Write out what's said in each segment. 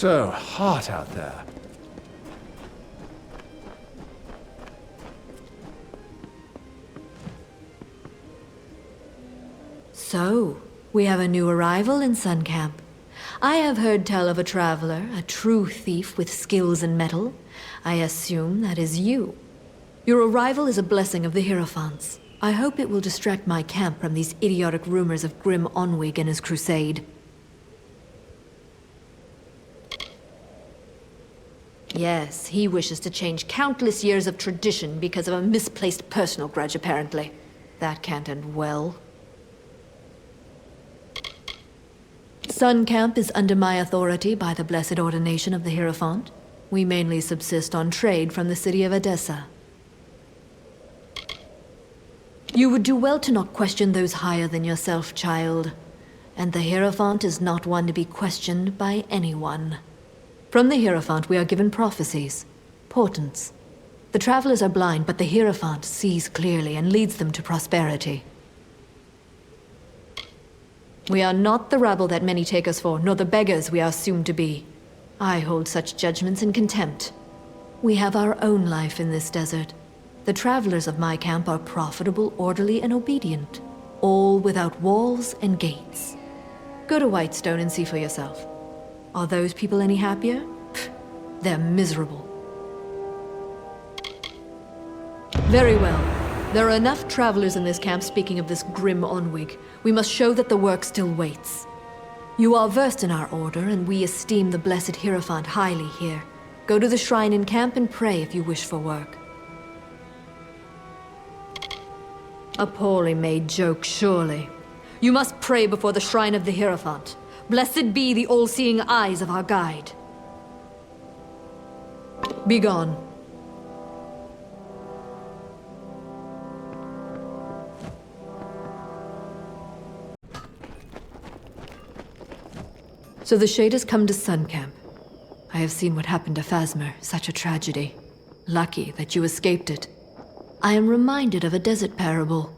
so hot out there. So, we have a new arrival in Sun Camp. I have heard tell of a traveler, a true thief with skills in metal. I assume that is you. Your arrival is a blessing of the Hierophants. I hope it will distract my camp from these idiotic rumors of Grim Onwig and his crusade. Yes, he wishes to change countless years of tradition because of a misplaced personal grudge, apparently. That can't end well. Sun Camp is under my authority by the blessed ordination of the Hierophant. We mainly subsist on trade from the city of Edessa. You would do well to not question those higher than yourself, child. And the Hierophant is not one to be questioned by anyone. From the Hierophant we are given prophecies, portents. The travelers are blind, but the Hierophant sees clearly and leads them to prosperity. We are not the rabble that many take us for, nor the beggars we are assumed to be. I hold such judgments in contempt. We have our own life in this desert. The travelers of my camp are profitable, orderly, and obedient, all without walls and gates. Go to Whitestone and see for yourself. Are those people any happier? Pfft, they're miserable. Very well. There are enough travelers in this camp speaking of this Grim Onwig. We must show that the work still waits. You are versed in our order, and we esteem the blessed Hierophant highly here. Go to the shrine in camp and pray if you wish for work. A poorly made joke, surely. You must pray before the shrine of the Hierophant. Blessed be the all-seeing eyes of our guide. Begone. So the Shade has come to Sun Camp. I have seen what happened to Phasmer, such a tragedy. Lucky that you escaped it. I am reminded of a desert parable.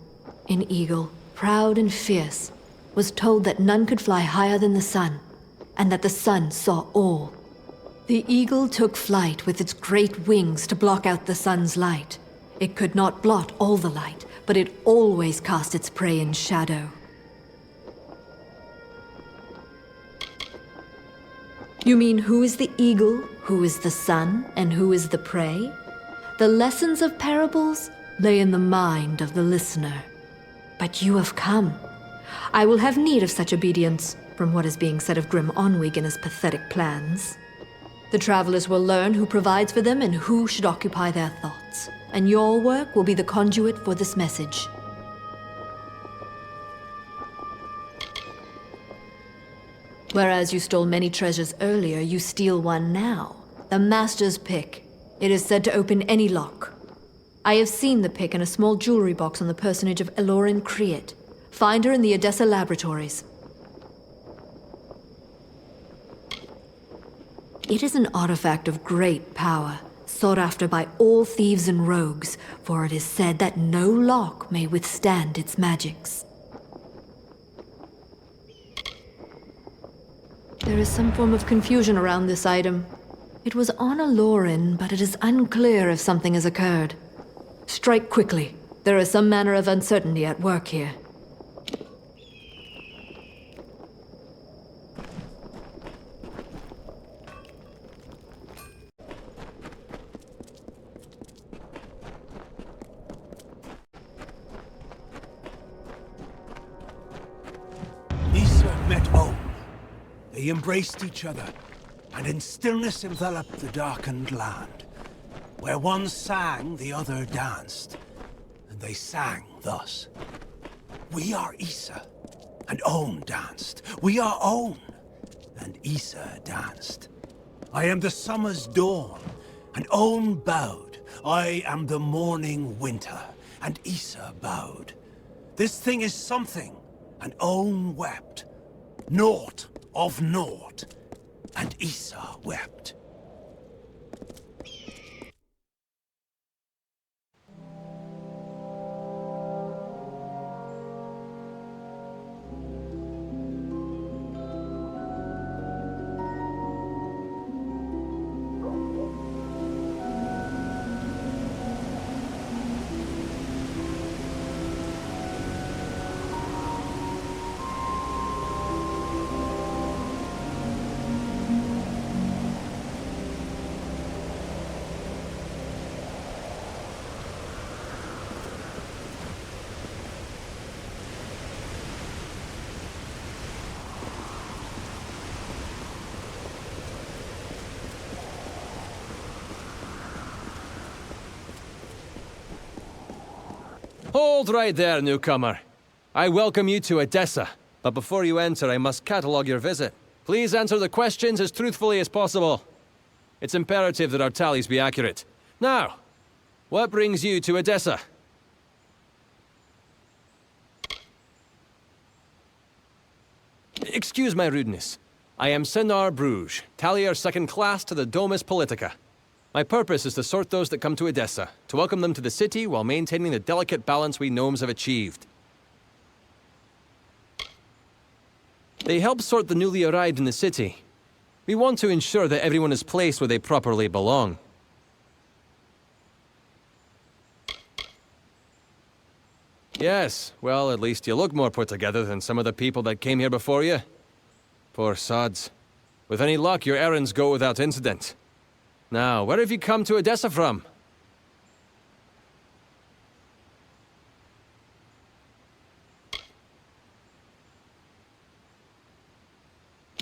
An eagle, proud and fierce, was told that none could fly higher than the sun, and that the sun saw all. The eagle took flight with its great wings to block out the sun's light. It could not blot all the light, but it always cast its prey in shadow. You mean who is the eagle, who is the sun, and who is the prey? The lessons of parables lay in the mind of the listener. But you have come. I will have need of such obedience, from what is being said of Grim Onwig and his pathetic plans. The travelers will learn who provides for them and who should occupy their thoughts, and your work will be the conduit for this message. Whereas you stole many treasures earlier, you steal one now. The Master's pick. It is said to open any lock. I have seen the pick in a small jewelry box on the personage of Elorin Kriet. Find her in the Edessa laboratories. It is an artifact of great power, sought after by all thieves and rogues, for it is said that no lock may withstand its magics. There is some form of confusion around this item. It was on Alorin, but it is unclear if something has occurred. Strike quickly. There is some manner of uncertainty at work here. Issa met home. They embraced each other, and in stillness enveloped the darkened land. Where one sang, the other danced, and they sang thus. We are Issa, and Own danced. We are Own, and Issa danced. I am the summer's dawn, and Own bowed. I am the morning winter, and Issa bowed. This thing is something, and Own wept. Naught of naught, and Issa wept. Hold right there, newcomer. I welcome you to Edessa, but before you enter, I must catalogue your visit. Please answer the questions as truthfully as possible. It's imperative that our tallies be accurate. Now, what brings you to Edessa? Excuse my rudeness. I am Senar Bruges, tallier second class to the Domus Politica. My purpose is to sort those that come to Edessa, to welcome them to the city while maintaining the delicate balance we gnomes have achieved. They help sort the newly arrived in the city. We want to ensure that everyone is placed where they properly belong. Yes, well, at least you look more put together than some of the people that came here before you. Poor sods. With any luck, your errands go without incident. Now, where have you come to Edessa from?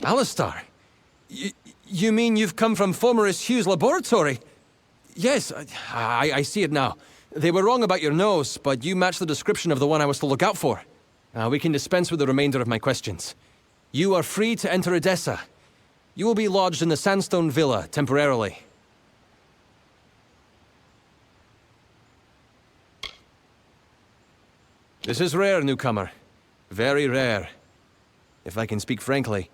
Alistar? You mean you've come from Fomerus Hugh's laboratory? Yes, I see it now. They were wrong about your nose, but you match the description of the one I was to look out for. We can dispense with the remainder of my questions. You are free to enter Edessa. You will be lodged in the Sandstone Villa, temporarily. This is rare, newcomer. Very rare. If I can speak frankly,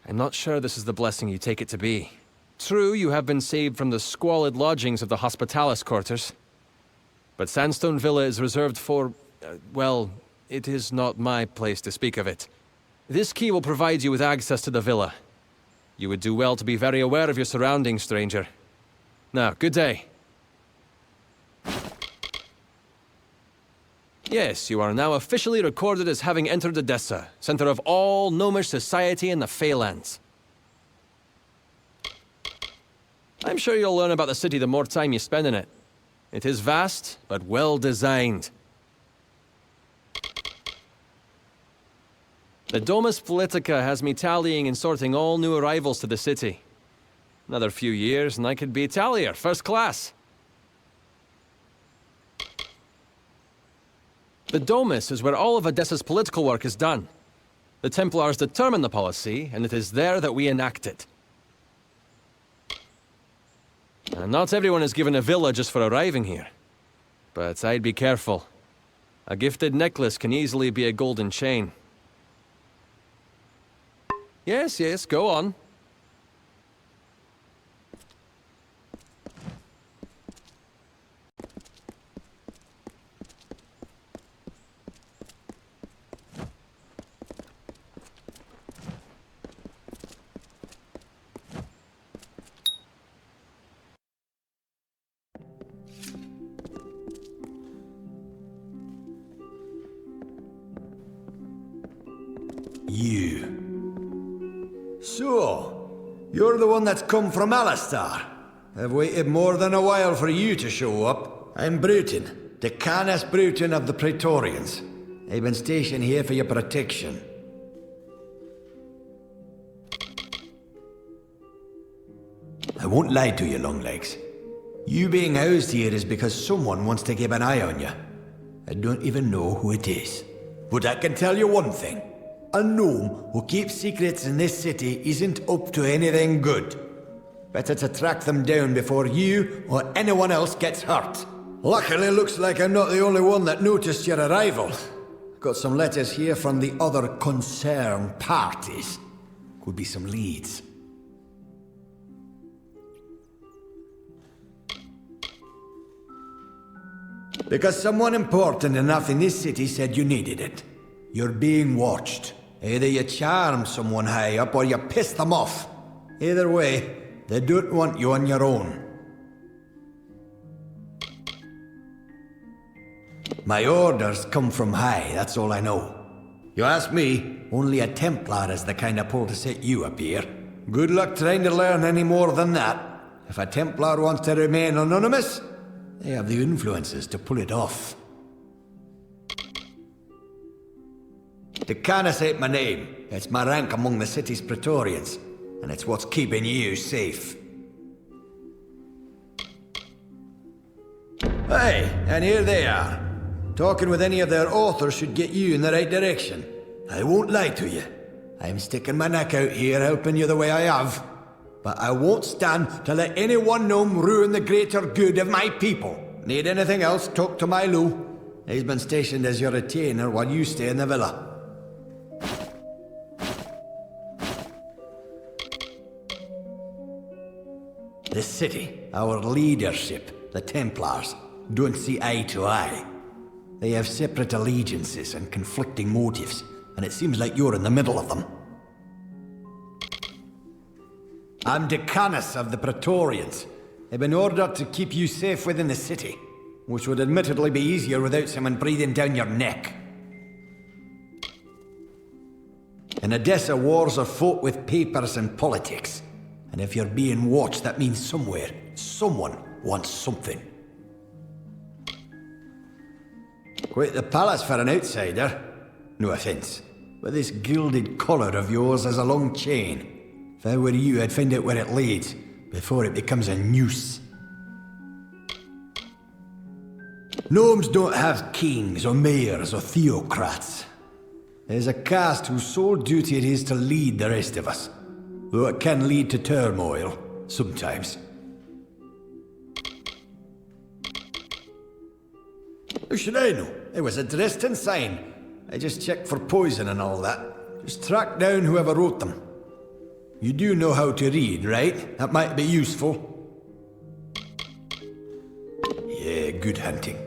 I'm not sure this is the blessing you take it to be. True, you have been saved from the squalid lodgings of the Hospitalis quarters. But Sandstone Villa is reserved for, well, it is not my place to speak of it. This key will provide you with access to the villa. You would do well to be very aware of your surroundings, stranger. Now, good day. Yes, you are now officially recorded as having entered Edessa, center of all gnomish society in the Feylands. I'm sure you'll learn about the city the more time you spend in it. It is vast, but well designed. The Domus Politica has me tallying and sorting all new arrivals to the city. Another few years and I could be tallier, first class. The Domus is where all of Edessa's political work is done. The Templars determine the policy, and it is there that we enact it. Not everyone is given a villa just for arriving here. But I'd be careful. A gifted necklace can easily be a golden chain. Yes, go on. You. So, you're the one that's come from Alistar. I've waited more than a while for you to show up. I'm Bruton, Decanus Bruton of the Praetorians. I've been stationed here for your protection. I won't lie to you, Longlegs. You being housed here is because someone wants to keep an eye on you. I don't even know who it is. But I can tell you one thing. A gnome who keeps secrets in this city isn't up to anything good. Better to track them down before you or anyone else gets hurt. Luckily, looks like I'm not the only one that noticed your arrival. Got some letters here from the other concerned parties. Could be some leads. Because someone important enough in this city said you needed it. You're being watched. Either you charm someone high up or you piss them off. Either way, they don't want you on your own. My orders come from high, that's all I know. You ask me, only a Templar is the kind of pull to set you up here. Good luck trying to learn any more than that. If a Templar wants to remain anonymous, they have the influences to pull it off. Decanus ain't my name. It's my rank among the city's Praetorians. And it's what's keeping you safe. Hey, and here they are. Talking with any of their authors should get you in the right direction. I won't lie to you. I'm sticking my neck out here helping you the way I have. But I won't stand to let any one gnome ruin the greater good of my people. Need anything else, talk to Milo. He's been stationed as your retainer while you stay in the villa. The city, our leadership, the Templars, don't see eye to eye. They have separate allegiances and conflicting motives, and it seems like you're in the middle of them. I'm Decanus of the Praetorians. I've been ordered to keep you safe within the city, which would admittedly be easier without someone breathing down your neck. In Odessa, wars are fought with papers and politics. And if you're being watched, that means somewhere, someone wants something. Quite the palace for an outsider. No offense, but this gilded collar of yours has a long chain. If I were you, I'd find out where it leads, before it becomes a noose. Gnomes don't have kings or mayors or theocrats. There's a caste whose sole duty it is to lead the rest of us. Though it can lead to turmoil, sometimes. How should I know? It was a Dresden sign. I just checked for poison and all that. Just track down whoever wrote them. You do know how to read, right? That might be useful. Yeah, good hunting.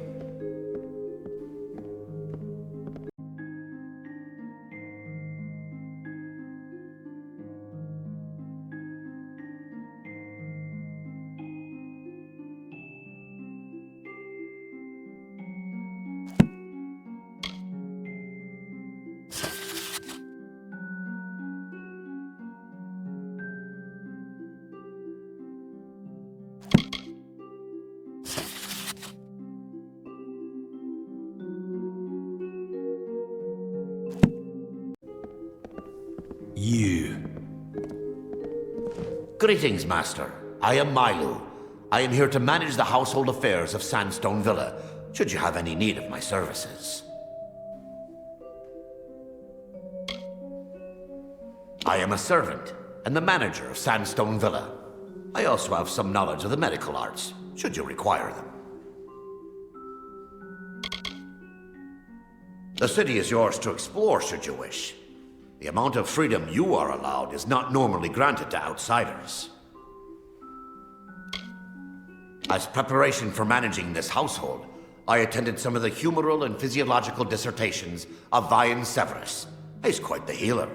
You. Greetings, Master. I am Milo. I am here to manage the household affairs of Sandstone Villa, should you have any need of my services. I am a servant and the manager of Sandstone Villa. I also have some knowledge of the medical arts, should you require them. The city is yours to explore, should you wish. The amount of freedom you are allowed is not normally granted to outsiders. As preparation for managing this household, I attended some of the humoral and physiological dissertations of Vian Severus. He's quite the healer.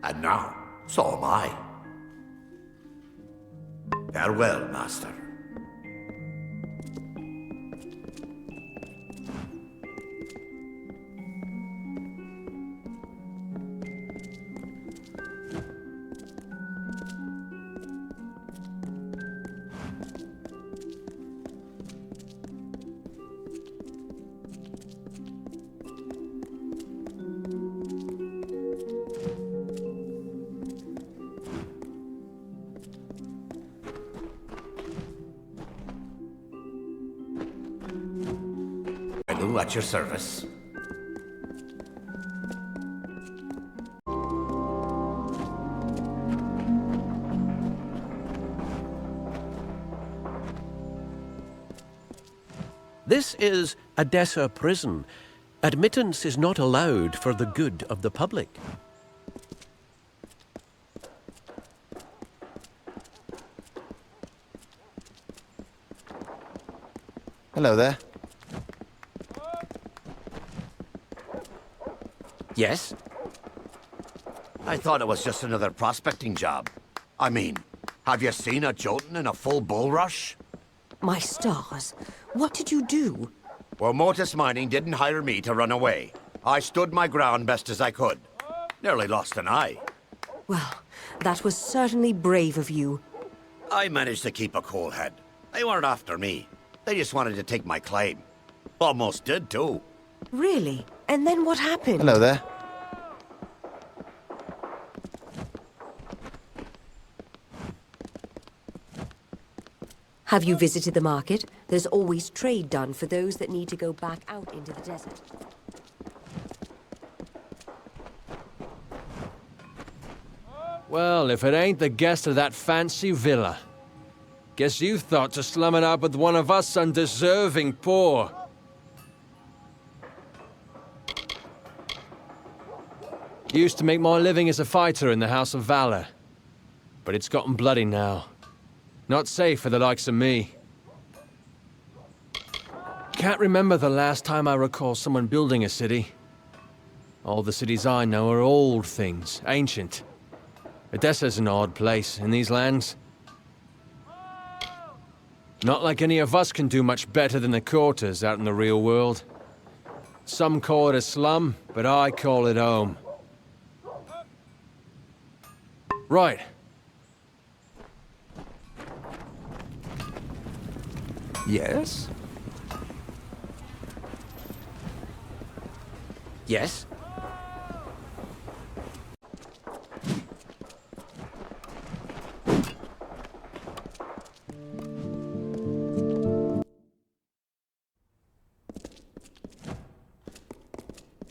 And now, so am I. Farewell, Master. At your service. This is Odessa Prison. Admittance is not allowed for the good of the public. Hello there. Yes? I thought it was just another prospecting job. I mean, have you seen a Jotun in a full bull rush? My stars, what did you do? Well, Mortis Mining didn't hire me to run away. I stood my ground best as I could. Nearly lost an eye. Well, that was certainly brave of you. I managed to keep a cool head. They weren't after me. They just wanted to take my claim. Almost did, too. Really? And then what happened? Hello there. Have you visited the market? There's always trade done for those that need to go back out into the desert. Well, if it ain't the guest of that fancy villa. Guess you thought to slum it up with one of us undeserving poor. Used to make my living as a fighter in the House of Valor. But it's gotten bloody now. Not safe for the likes of me. Can't remember the last time I recall someone building a city. All the cities I know are old things, ancient. Edessa's an odd place in these lands. Not like any of us can do much better than the quarters out in the real world. Some call it a slum, but I call it home. Right. Yes? Yes?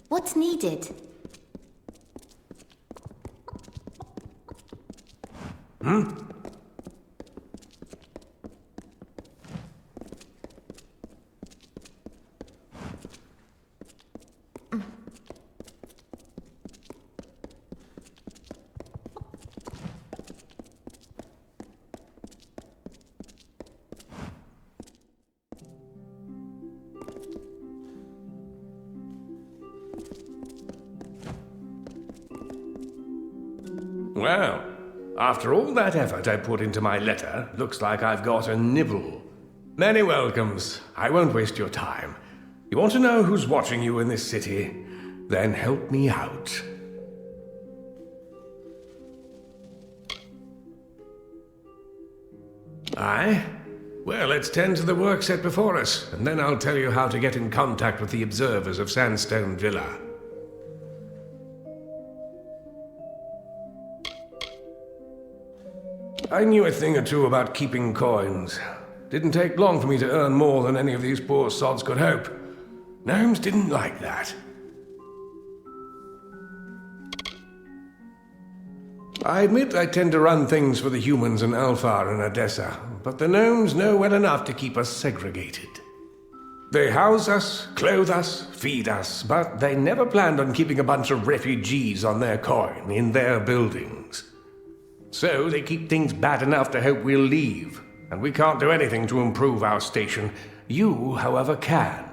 What's needed? Well, after all that effort I put into my letter, looks like I've got a nibble. Many welcomes. I won't waste your time. You want to know who's watching you in this city? Then help me out. Aye? Well, let's tend to the work set before us, and then I'll tell you how to get in contact with the observers of Sandstone Villa. I knew a thing or two about keeping coins. Didn't take long for me to earn more than any of these poor sods could hope. Gnomes didn't like that. I admit I tend to run things for the humans in Alfar and Edessa, but the gnomes know well enough to keep us segregated. They house us, clothe us, feed us, but they never planned on keeping a bunch of refugees on their coin in their buildings. So they keep things bad enough to hope we'll leave, and we can't do anything to improve our station. You, however, can.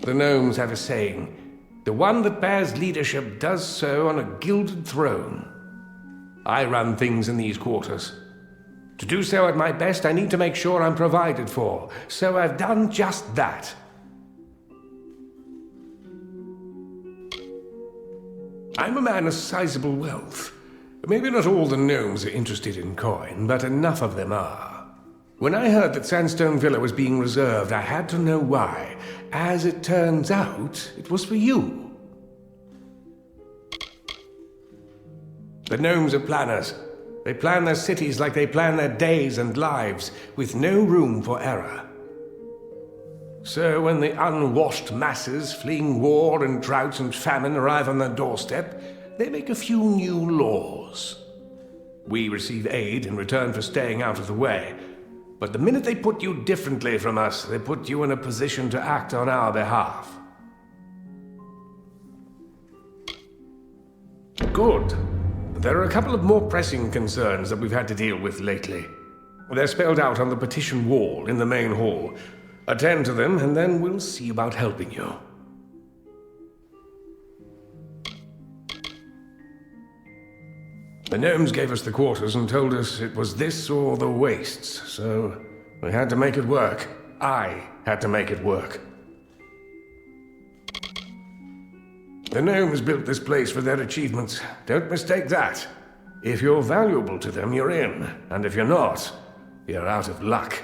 The gnomes have a saying, the one that bears leadership does so on a gilded throne. I run things in these quarters. To do so at my best, I need to make sure I'm provided for, so I've done just that. I'm a man of sizable wealth. Maybe not all the gnomes are interested in coin, but enough of them are. When I heard that Sandstone Villa was being reserved, I had to know why. As it turns out, it was for you. The gnomes are planners. They plan their cities like they plan their days and lives, with no room for error. So when the unwashed masses fleeing war and drought and famine arrive on their doorstep, they make a few new laws. We receive aid in return for staying out of the way, but the minute they put you differently from us, they put you in a position to act on our behalf. Good. There are a couple of more pressing concerns that we've had to deal with lately. They're spelled out on the petition wall in the main hall. Attend to them, and then we'll see about helping you. The gnomes gave us the quarters and told us it was this or the wastes, so we had to make it work. I had to make it work. The gnomes built this place for their achievements. Don't mistake that. If you're valuable to them, you're in, and if you're not, you're out of luck.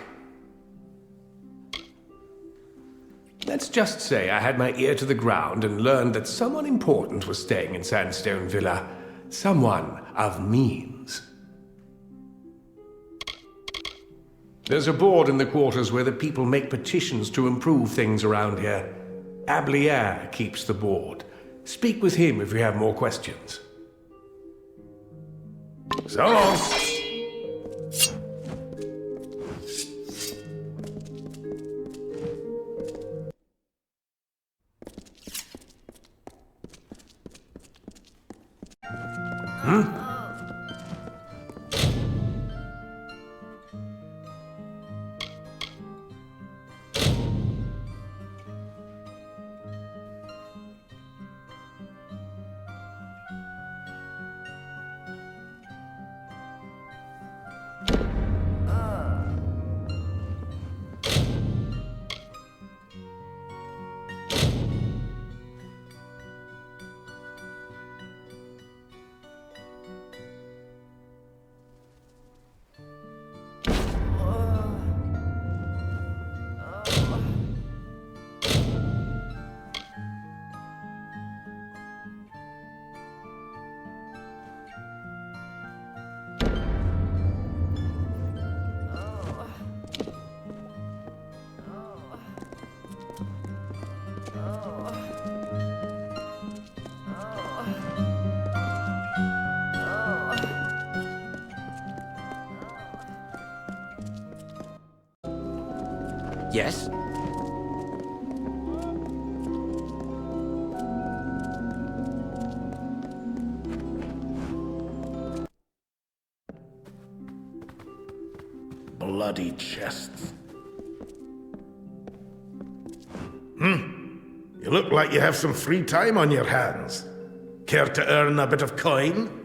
Let's just say I had my ear to the ground and learned that someone important was staying in Sandstone Villa. Someone of means. There's a board in the quarters where the people make petitions to improve things around here. Ablier keeps the board. Speak with him if you have more questions. So long. Yes? Bloody chests. You look like you have some free time on your hands. Care to earn a bit of coin?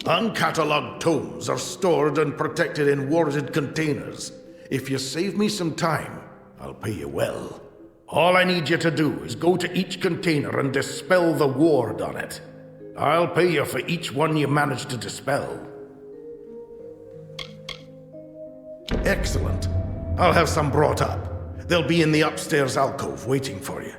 Uncatalogued tomes are stored and protected in warded containers. If you save me some time, I'll pay you well. All I need you to do is go to each container and dispel the ward on it. I'll pay you for each one you manage to dispel. Excellent. I'll have some brought up. They'll be in the upstairs alcove waiting for you.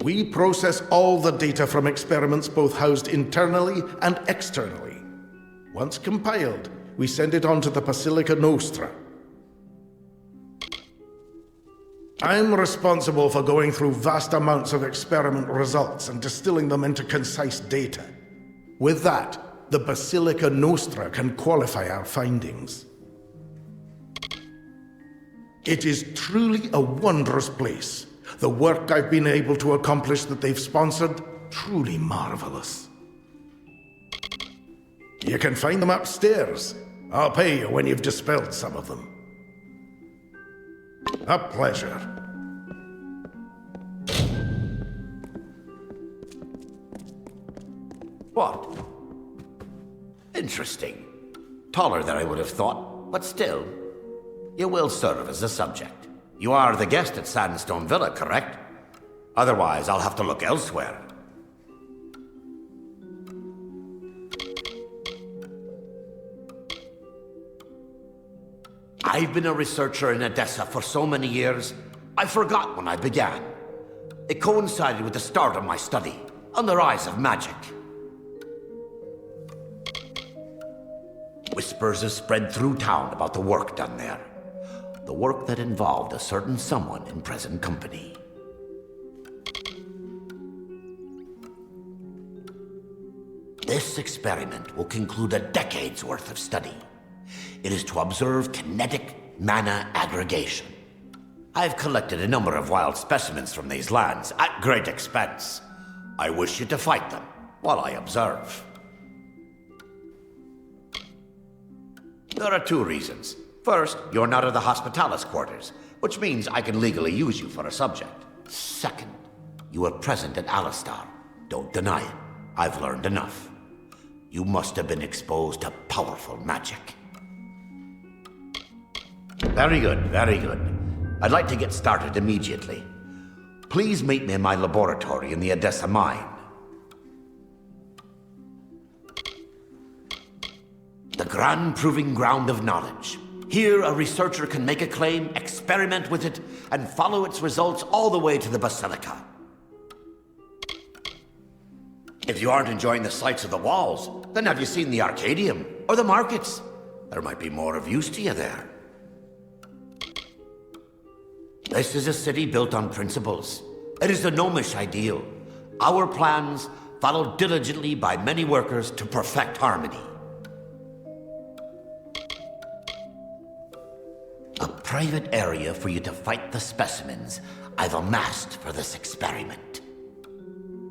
We process all the data from experiments both housed internally and externally. Once compiled, we send it on to the Basilica Nostra. I'm responsible for going through vast amounts of experiment results and distilling them into concise data. With that, the Basilica Nostra can qualify our findings. It is truly a wondrous place. The work I've been able to accomplish that they've sponsored, truly marvelous. You can find them upstairs. I'll pay you when you've dispelled some of them. A pleasure. What? Interesting. Taller than I would have thought, but still, you will serve as a subject. You are the guest at Sandstone Villa, correct? Otherwise, I'll have to look elsewhere. I've been a researcher in Odessa for so many years, I forgot when I began. It coincided with the start of my study, on the rise of magic. Whispers have spread through town about the work done there. The work that involved a certain someone in present company. This experiment will conclude a decade's worth of study. It is to observe kinetic mana aggregation. I've collected a number of wild specimens from these lands at great expense. I wish you to fight them while I observe. There are two reasons. First, you're not in the Hospitalis quarters, which means I can legally use you for a subject. Second, you were present at Alistar. Don't deny it. I've learned enough. You must have been exposed to powerful magic. Very good, very good. I'd like to get started immediately. Please meet me in my laboratory in the Odessa mine. The grand proving ground of knowledge. Here, a researcher can make a claim, experiment with it, and follow its results all the way to the Basilica. If you aren't enjoying the sights of the walls, then have you seen the Arcadium? Or the markets? There might be more of use to you there. This is a city built on principles. It is the gnomish ideal. Our plans, followed diligently by many workers to perfect harmony. A private area for you to fight the specimens I've amassed for this experiment.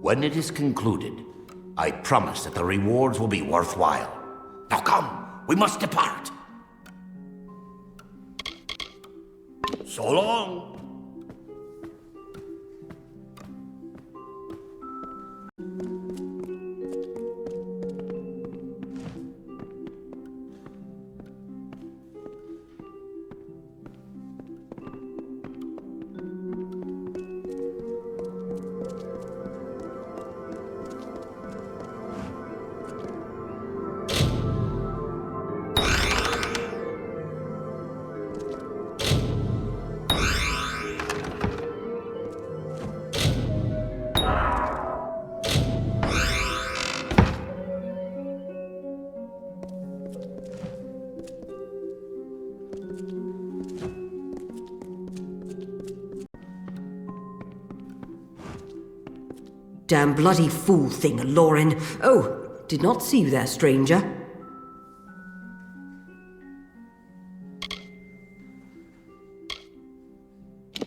When it is concluded, I promise that the rewards will be worthwhile. Now come, we must depart. So long. Damn bloody fool thing, Lauren. Oh, did not see you there, stranger.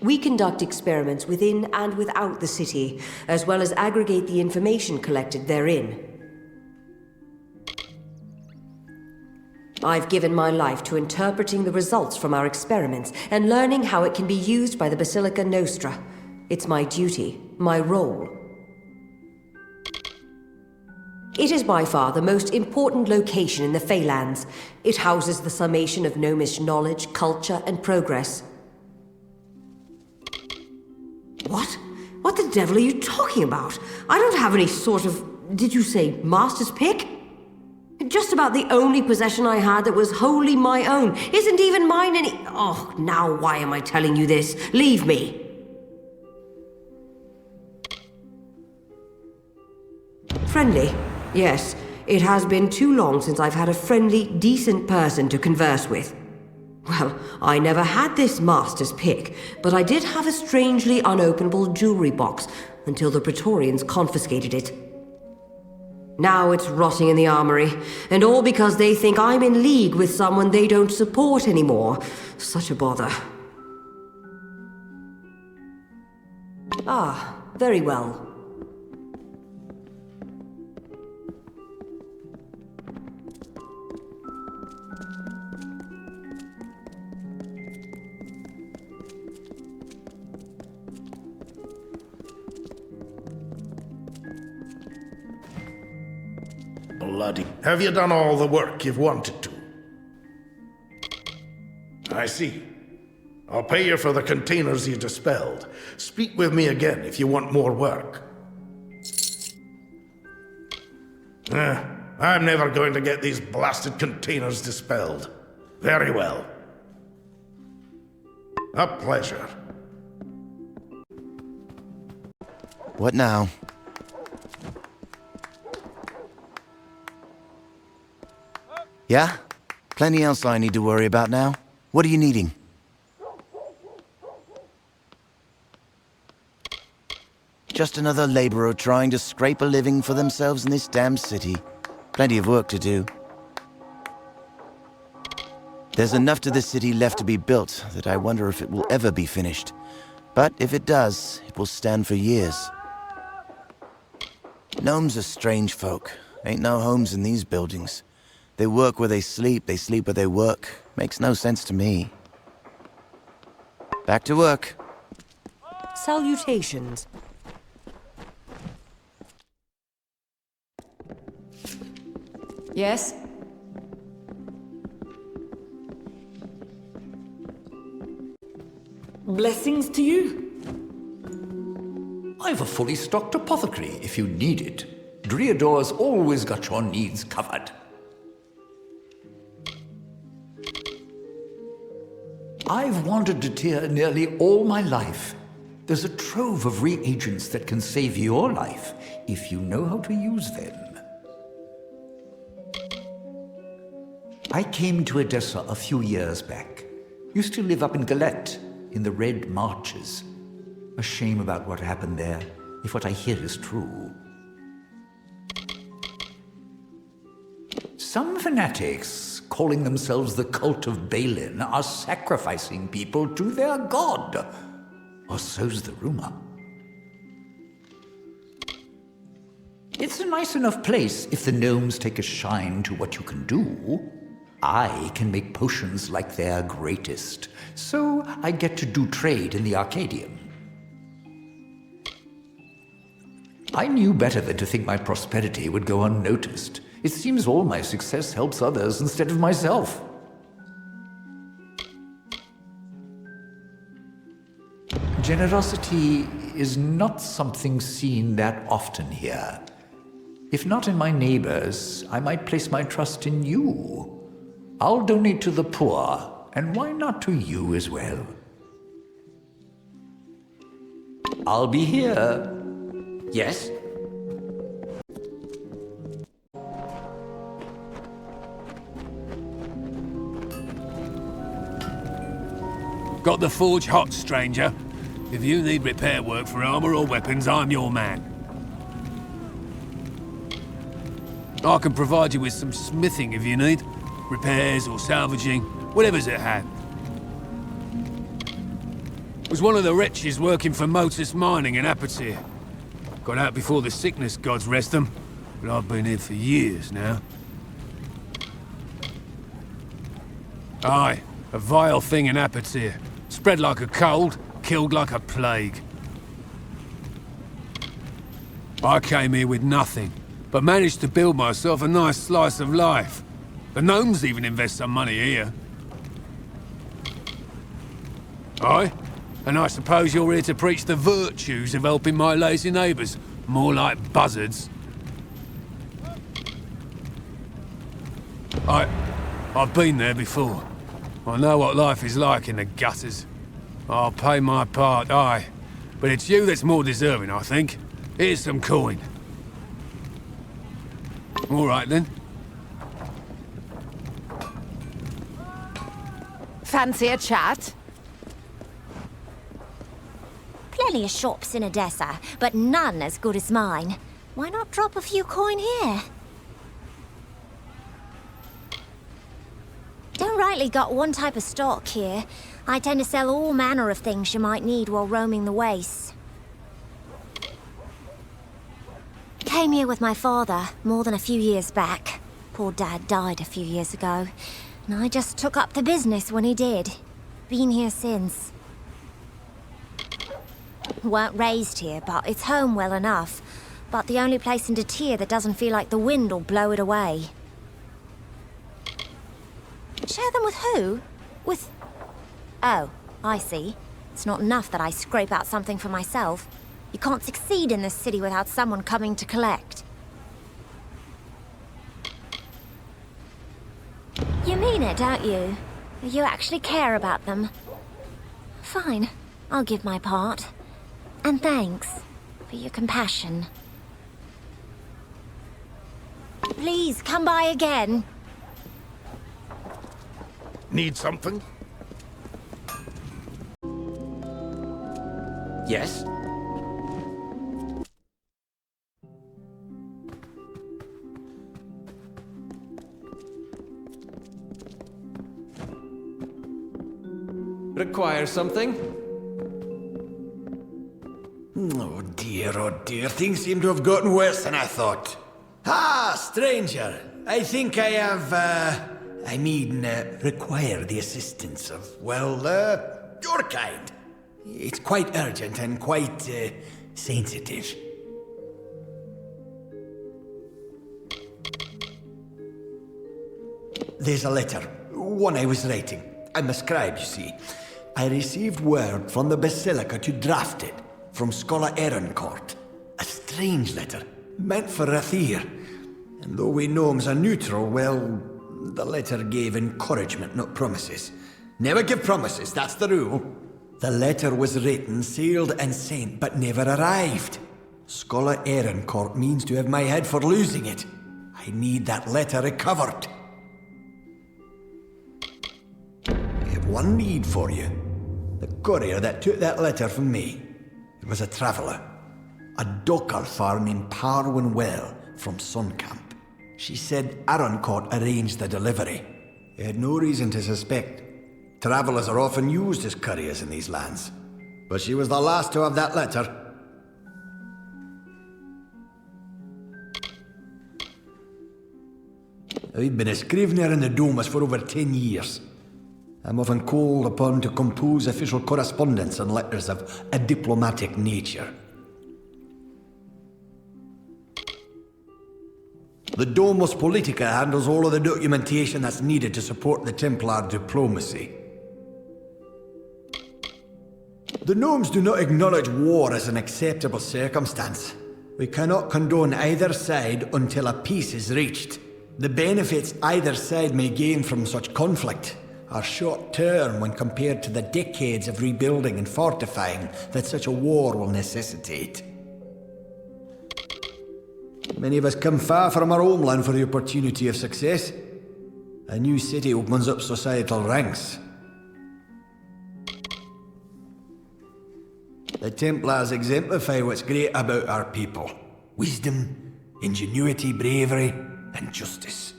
We conduct experiments within and without the city, as well as aggregate the information collected therein. I've given my life to interpreting the results from our experiments and learning how it can be used by the Basilica Nostra. It's my duty, my role. It is by far the most important location in the Feylands. It houses the summation of gnomish knowledge, culture, and progress. What? What the devil are you talking about? I don't have any sort of... did you say master's pick? Just about the only possession I had that was wholly my own. Isn't even mine any... Oh, now why am I telling you this? Leave me. Friendly? Yes, it has been too long since I've had a friendly, decent person to converse with. Well, I never had this master's pick, but I did have a strangely unopenable jewelry box until the Praetorians confiscated it. Now it's rotting in the armory, and all because they think I'm in league with someone they don't support anymore. Such a bother. Ah, very well. Bloody. Have you done all the work you've wanted to? I see. I'll pay you for the containers you dispelled. Speak with me again if you want more work. I'm never going to get these blasted containers dispelled. Very well. A pleasure. What now? Yeah? Plenty else I need to worry about now. What are you needing? Just another laborer trying to scrape a living for themselves in this damn city. Plenty of work to do. There's enough to the city left to be built that I wonder if it will ever be finished. But if it does, it will stand for years. Gnomes are strange folk. Ain't no homes in these buildings. They work where they sleep where they work. Makes no sense to me. Back to work. Salutations. Yes? Blessings to you. I've a fully stocked apothecary if you need it. Driador's always got your needs covered. I've wanted to Tyr nearly all my life. There's a trove of reagents that can save your life if you know how to use them. I came to Odessa a few years back. Used to live up in Galette, in the Red Marches. A shame about what happened there, if what I hear is true. Some fanatics, calling themselves the cult of Balin, are sacrificing people to their god. Or so's the rumor. It's a nice enough place if the gnomes take a shine to what you can do. I can make potions like their greatest, so I get to do trade in the Arcadium. I knew better than to think my prosperity would go unnoticed. It seems all my success helps others instead of myself. Generosity is not something seen that often here. If not in my neighbors, I might place my trust in you. I'll donate to the poor, and why not to you as well? I'll be here. Yes? Got the forge hot, stranger. If you need repair work for armor or weapons, I'm your man. I can provide you with some smithing if you need. Repairs or salvaging, whatever's at hand. Was one of the wretches working for Motus Mining in Apatir. Got out before the sickness, gods rest them, but I've been here for years now. Aye, a vile thing in Apatir. Spread like a cold, killed like a plague. I came here with nothing, but managed to build myself a nice slice of life. The gnomes even invest some money here. Aye, and I suppose you're here to preach the virtues of helping my lazy neighbours, more like buzzards. I've been there before. I know what life is like in the gutters. I'll pay my part, aye. But it's you that's more deserving, I think. Here's some coin. All right, then. Fancy a chat? Plenty of shops in Odessa, but none as good as mine. Why not drop a few coin here? Don't rightly got one type of stock here. I tend to sell all manner of things you might need while roaming the wastes. Came here with my father more than a few years back. Poor Dad died a few years ago, and I just took up the business when he did. Been here since. Weren't raised here, but it's home well enough. But the only place in Detir that doesn't feel like the wind will blow it away. Share them with who? With... Oh, I see. It's not enough that I scrape out something for myself. You can't succeed in this city without someone coming to collect. You mean it, don't you? You actually care about them. Fine, I'll give my part. And thanks for your compassion. Please, come by again. Need something? Yes? Require something? Oh dear, things seem to have gotten worse than I thought. Ah, stranger, I think I have, require the assistance of, your kind. It's quite urgent and quite, sensitive. There's a letter, one I was writing. I'm a scribe, you see. I received word from the Basilica to draft it, from Scholar Ehrencourt. A strange letter, meant for Rathir. And though we gnomes are neutral, well, the letter gave encouragement, not promises. Never give promises, that's the rule. The letter was written, sealed, and sent, but never arrived. Scholar Ehrencourt means to have my head for losing it. I need that letter recovered. I have one need for you. The courier that took that letter from me. It was a traveller. A Dockerfar named Parwin Well from Suncamp. She said Ehrencourt arranged the delivery. He had no reason to suspect. Travellers are often used as couriers in these lands. But she was the last to have that letter. I've been a scrivener in the Domus for over 10 years. I'm often called upon to compose official correspondence and letters of a diplomatic nature. The Domus Politica handles all of the documentation that's needed to support the Templar diplomacy. The gnomes do not acknowledge war as an acceptable circumstance. We cannot condone either side until a peace is reached. The benefits either side may gain from such conflict are short-term when compared to the decades of rebuilding and fortifying that such a war will necessitate. Many of us come far from our homeland for the opportunity of success. A new city opens up societal ranks. The Templars exemplify what's great about our people. Wisdom, ingenuity, bravery, and justice.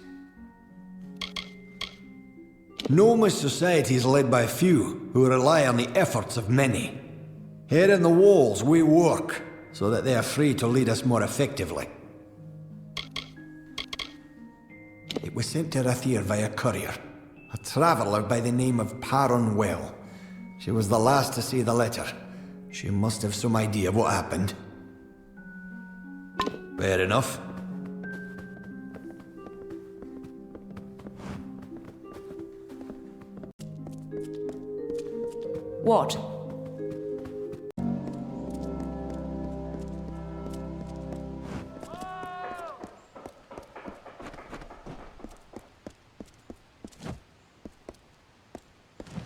Gnomish society is led by few who rely on the efforts of many. Here in the walls we work so that they are free to lead us more effectively. It was sent to Rathir via courier, a traveller by the name of Parun Well. She was the last to see the letter. She must have some idea of what happened. Fair enough. What?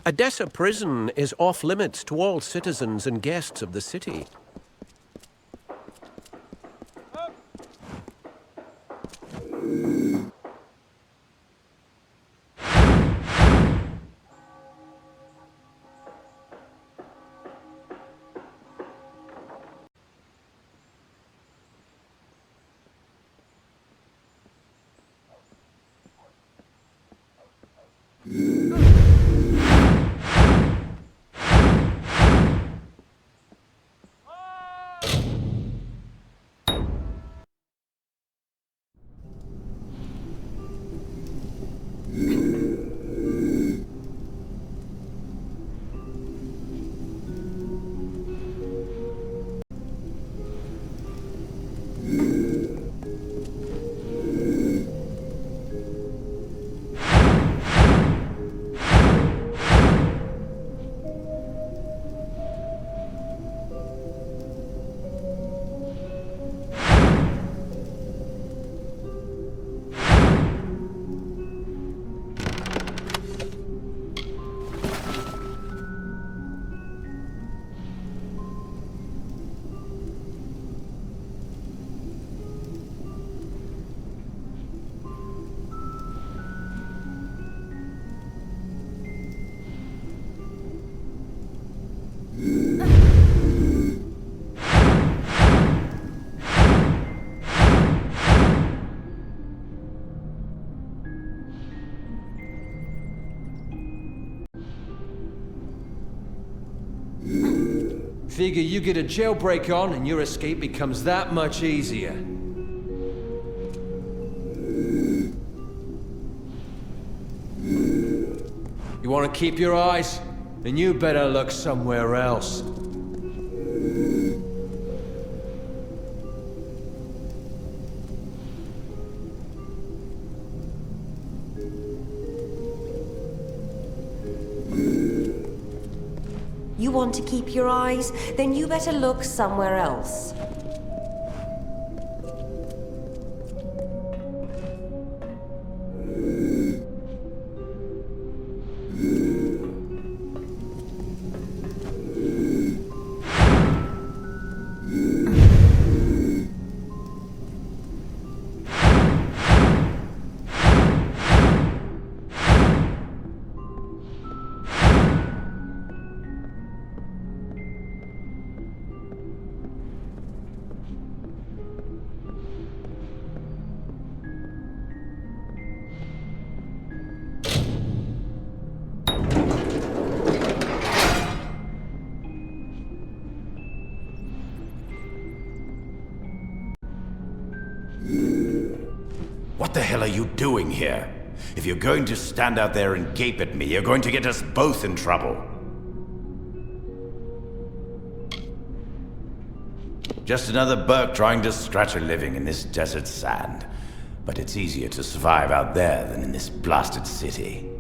Edessa prison is off limits to all citizens and guests of the city. Figure you get a jailbreak on and your escape becomes that much easier. You want to keep your eyes? Then you better look somewhere else. You want to keep your eyes? Then you better look somewhere else. What the hell are you doing here? If you're going to stand out there and gape at me, you're going to get us both in trouble. Just another Burke trying to scratch a living in this desert sand. But it's easier to survive out there than in this blasted city.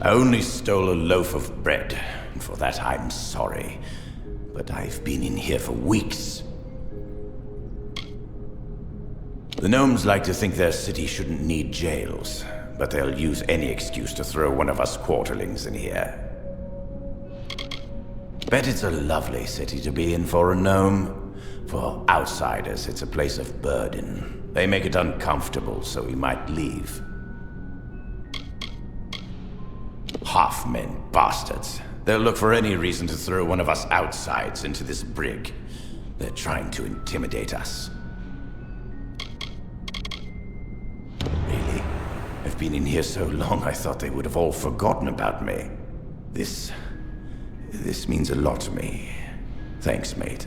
I only stole a loaf of bread, and for that I'm sorry. But I've been in here for weeks. The gnomes like to think their city shouldn't need jails, but they'll use any excuse to throw one of us quarterlings in here. Bet it's a lovely city to be in for a gnome. For outsiders, it's a place of burden. They make it uncomfortable, so we might leave. Half-men bastards. They'll look for any reason to throw one of us outsides into this brig. They're trying to intimidate us. Really? I've been in here so long, I thought they would have all forgotten about me. This means a lot to me. Thanks, mate.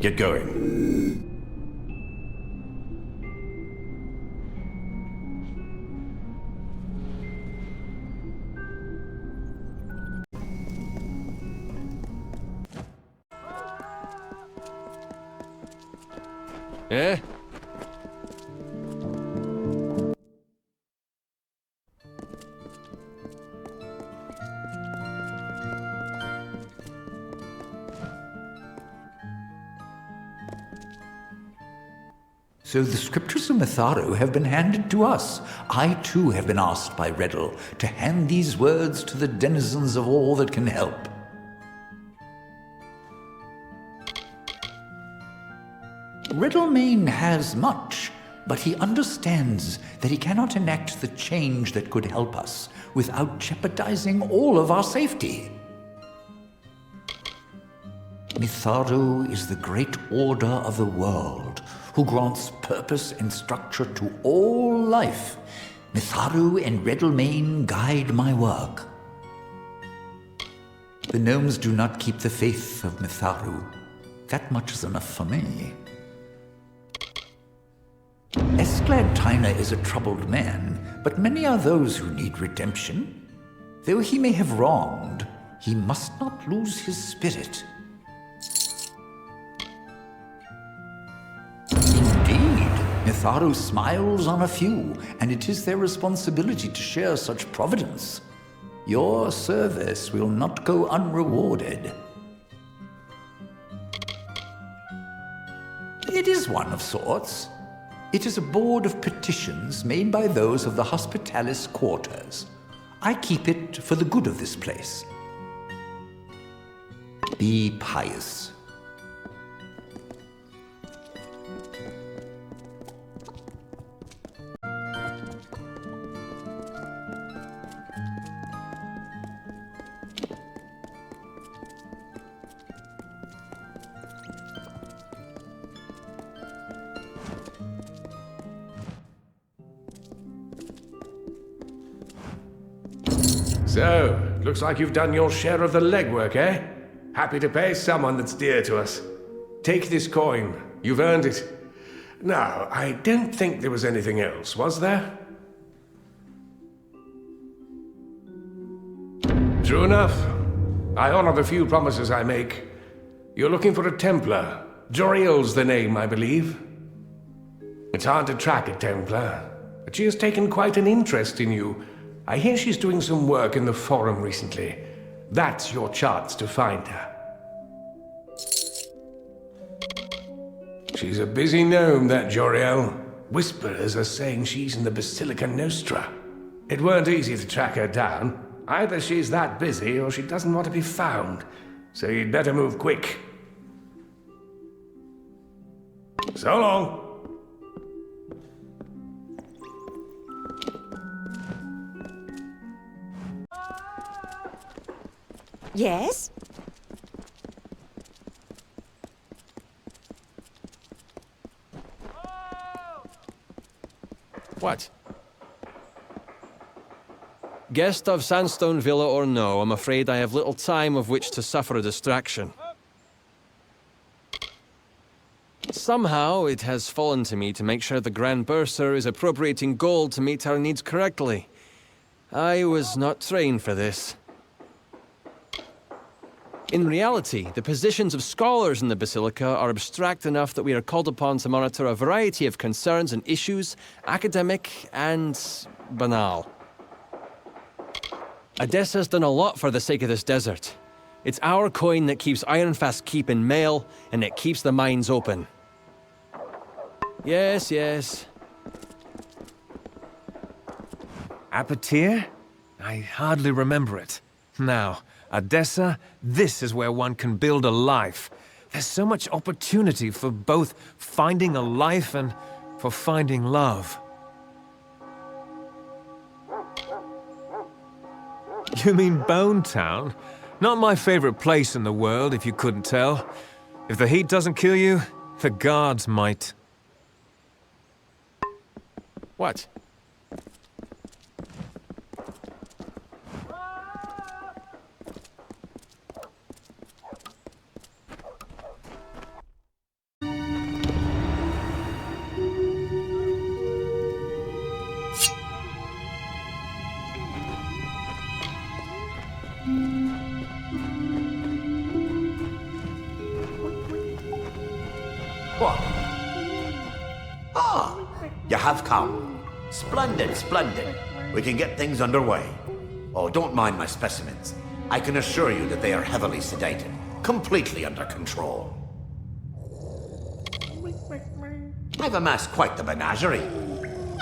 Get going. Eh? So the scriptures of Mitharu have been handed to us. I too have been asked by Riddle to hand these words to the denizens of all that can help. Riddlemane has much, but he understands that he cannot enact the change that could help us without jeopardizing all of our safety. Mitharu is the great order of the world, who grants purpose and structure to all life. Mitharu and Riddlemane guide my work. The gnomes do not keep the faith of Mitharu. That much is enough for me. Esclad Tyner is a troubled man, but many are those who need redemption. Though he may have wronged, he must not lose his spirit. Indeed, Mitharu smiles on a few, and it is their responsibility to share such providence. Your service will not go unrewarded. It is one of sorts. It is a board of petitions made by those of the Hospitalis quarters. I keep it for the good of this place. Be pious. So, looks like you've done your share of the legwork, eh? Happy to pay someone that's dear to us. Take this coin. You've earned it. Now, I don't think there was anything else, was there? True enough. I honor the few promises I make. You're looking for a Templar. Joriel's the name, I believe. It's hard to track a Templar, but she has taken quite an interest in you. I hear she's doing some work in the Forum recently. That's your chance to find her. She's a busy gnome, that Joriel. Whisperers are saying she's in the Basilica Nostra. It weren't easy to track her down. Either she's that busy or she doesn't want to be found. So you'd better move quick. So long. Yes? What? Guest of Sandstone Villa or no, I'm afraid I have little time of which to suffer a distraction. Somehow, it has fallen to me to make sure the Grand Bursar is appropriating gold to meet our needs correctly. I was not trained for this. In reality, the positions of scholars in the Basilica are abstract enough that we are called upon to monitor a variety of concerns and issues, academic and banal. Odessa's done a lot for the sake of this desert. It's our coin that keeps Ironfast Keep in mail, and it keeps the mines open. Yes, yes. Apatir? I hardly remember it. Now, Odessa, this is where one can build a life. There's so much opportunity for both finding a life and for finding love. You mean Bone Town? Not my favorite place in the world, if you couldn't tell. If the heat doesn't kill you, the guards might. What? What? Ah, you have come. Splendid, splendid. We can get things underway. Oh, don't mind my specimens. I can assure you that they are heavily sedated, completely under control. I've amassed quite the menagerie.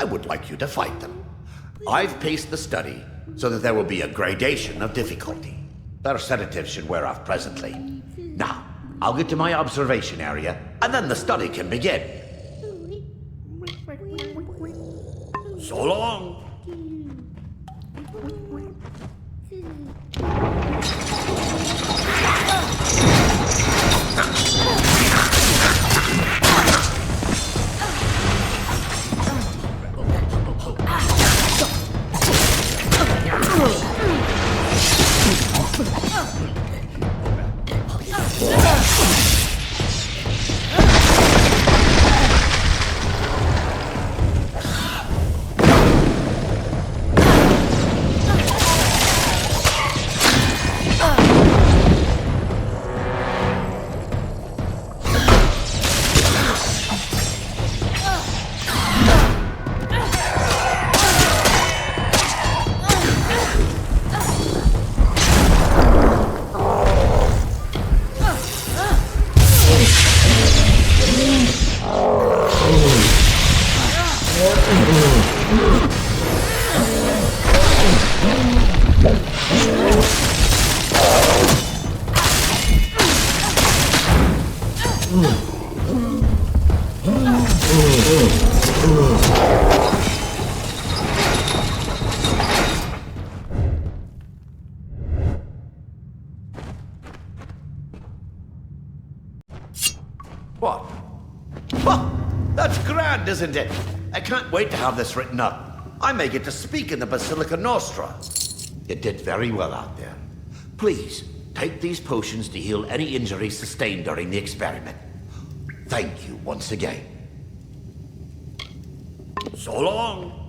I would like you to fight them. I've paced the study so that there will be a gradation of difficulty. Their sedatives should wear off presently. Now, I'll get to my observation area, and then the study can begin. So long. What? Well, that's grand, isn't it? I can't wait to have this written up. I may get to speak in the Basilica Nostra. You did very well out there. Please, take these potions to heal any injuries sustained during the experiment. Thank you once again. So long.